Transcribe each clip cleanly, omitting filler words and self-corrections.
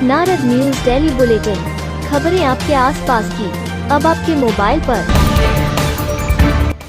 Narad news daily bulletin, खबरें आपके आसपास की, अब आपके मोबाइल पर।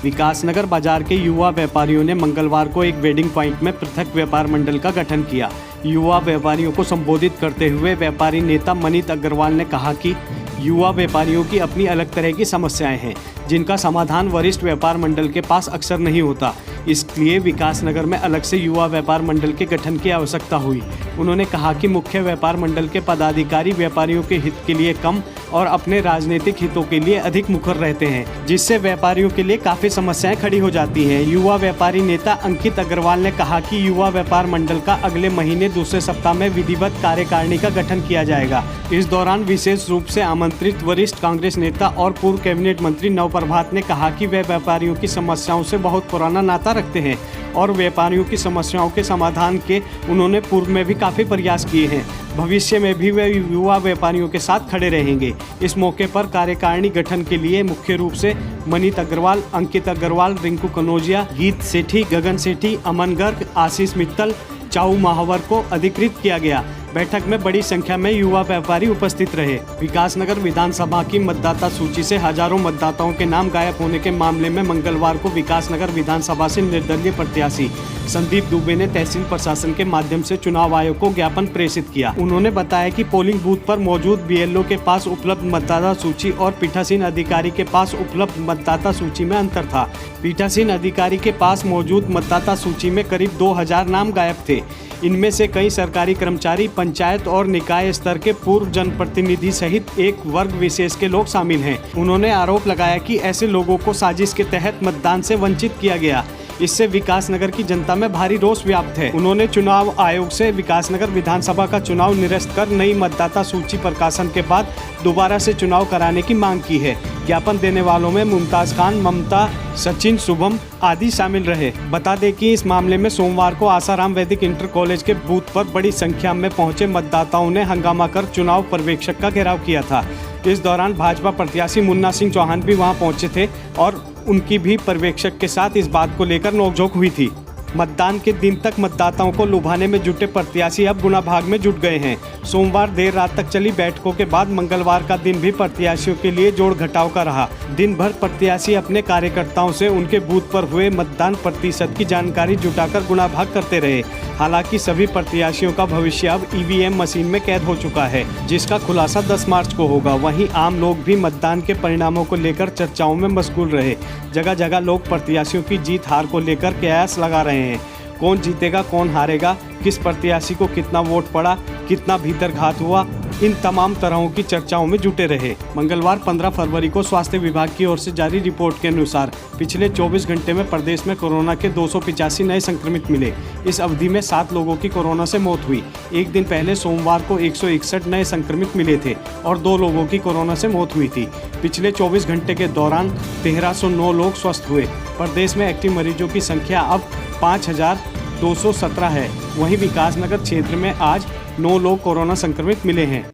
विकासनगर बाजार के युवा व्यापारियों ने मंगलवार को एक वेडिंग पॉइंट में पृथक व्यापार मंडल का गठन किया। युवा व्यापारियों को संबोधित करते हुए व्यापारी नेता मनीत अग्रवाल ने कहा कि युवा व्यापारियों की अपनी अलग तरह की समस्याएं हैं, जिनका समाधान वरिष्ठ व्यापार मंडल के पास अक्सर नहीं होता। इसलिए विकासनगर में अलग से युवा व्यापार मंडल के गठन की आवश्यकता हुई। उन्होंने कहा कि मुख्य व्यापार मंडल के पदाधिकारी व्यापारियों के हित के लिए कम और अपने राजनीतिक हितों के लिए अधिक मुखर रहते हैं, जिससे व्यापारियों के लिए काफ़ी समस्याएं खड़ी हो जाती हैं। युवा व्यापारी नेता अंकित अग्रवाल ने कहा कि युवा व्यापार मंडल का अगले महीने दूसरे सप्ताह में विधिवत कार्यकारिणी का गठन किया जाएगा। इस दौरान विशेष रूप से आमंत्रित वरिष्ठ कांग्रेस नेता और पूर्व कैबिनेट मंत्री नवप्रभात ने कहा कि वे व्यापारियों की समस्याओं से बहुत पुराना नाता रखते हैं और व्यापारियों की समस्याओं के समाधान के उन्होंने पूर्व में भी काफ़ी प्रयास किए हैं। भविष्य में भी वे युवा व्यापारियों के साथ खड़े रहेंगे। इस मौके पर कार्यकारिणी गठन के लिए मुख्य रूप से मनीत अग्रवाल, अंकित अग्रवाल, रिंकू कनौजिया, गीत सेठी, गगन सेठी, अमन गर्ग, आशीष मित्तल, चाऊ महावर को अधिकृत किया गया। बैठक में बड़ी संख्या में युवा व्यापारी उपस्थित रहे। विकासनगर विधानसभा की मतदाता सूची से हजारों मतदाताओं के नाम गायब होने के मामले में मंगलवार को विकासनगर विधानसभा से निर्दलीय प्रत्याशी संदीप दुबे ने तहसील प्रशासन के माध्यम से चुनाव आयोग को ज्ञापन प्रेषित किया। उन्होंने बताया कि पोलिंग बूथ पर मौजूद BLO के पास उपलब्ध मतदाता सूची और पीठासीन अधिकारी के पास उपलब्ध मतदाता सूची में अंतर था। पीठासीन अधिकारी के पास मौजूद मतदाता सूची में करीब 2000 नाम गायब थे। इनमें से कई सरकारी कर्मचारी, पंचायत और निकाय स्तर के पूर्व जनप्रतिनिधि सहित एक वर्ग विशेष के लोग शामिल हैं। उन्होंने आरोप लगाया कि ऐसे लोगों को साजिश के तहत मतदान से वंचित किया गया। इससे विकासनगर की जनता में भारी रोष व्याप्त है। उन्होंने चुनाव आयोग से विकासनगर विधानसभा का चुनाव निरस्त कर नई मतदाता सूची प्रकाशन के बाद दोबारा से चुनाव कराने की मांग की है। ज्ञापन देने वालों में मुमताज खान, ममता, सचिन, शुभम आदि शामिल रहे। बता दें कि इस मामले में सोमवार को आसाराम वैदिक इंटर कॉलेज के बूथ पर बड़ी संख्या में पहुंचे मतदाताओं ने हंगामा कर चुनाव पर्यवेक्षक का घेराव किया था। इस दौरान भाजपा प्रत्याशी मुन्ना सिंह चौहान भी वहां पहुंचे थे और उनकी भी पर्यवेक्षक के साथ इस बात को लेकर नोकझोंक हुई थी। मतदान के दिन तक मतदाताओं को लुभाने में जुटे प्रत्याशी अब गुना भाग में जुट गए हैं। सोमवार देर रात तक चली बैठकों के बाद मंगलवार का दिन भी प्रत्याशियों के लिए जोड़ घटाव का रहा। दिन भर प्रत्याशी अपने कार्यकर्ताओं से उनके बूथ पर हुए मतदान प्रतिशत की जानकारी जुटाकर गुना भाग करते रहे। हालांकि सभी प्रत्याशियों का भविष्य अब EVM मशीन में कैद हो चुका है, जिसका खुलासा 10 मार्च को होगा। वहीं आम लोग भी मतदान के परिणामों को लेकर चर्चाओं में मशगूल रहे। जगह जगह लोग प्रत्याशियों की जीत हार को लेकर कयास लगा रहे हैं। कौन जीतेगा, कौन हारेगा, किस प्रत्याशी को कितना वोट पड़ा, कितना भीतरघात हुआ, इन तमाम तरहों की चर्चाओं में जुटे रहे। मंगलवार 15 फरवरी को स्वास्थ्य विभाग की ओर से जारी रिपोर्ट के अनुसार पिछले 24 घंटे में प्रदेश में कोरोना के 285 नए संक्रमित मिले। इस अवधि में 7 लोगों की कोरोना से मौत हुई। एक दिन पहले सोमवार को 161 नए संक्रमित मिले थे और 2 लोगों की कोरोना से मौत हुई थी। पिछले 24 घंटे के दौरान 1309 लोग स्वस्थ हुए। प्रदेश में एक्टिव मरीजों की संख्या अब 5217 है। वहीं विकासनगर क्षेत्र में आज 9 लोग कोरोना संक्रमित मिले हैं।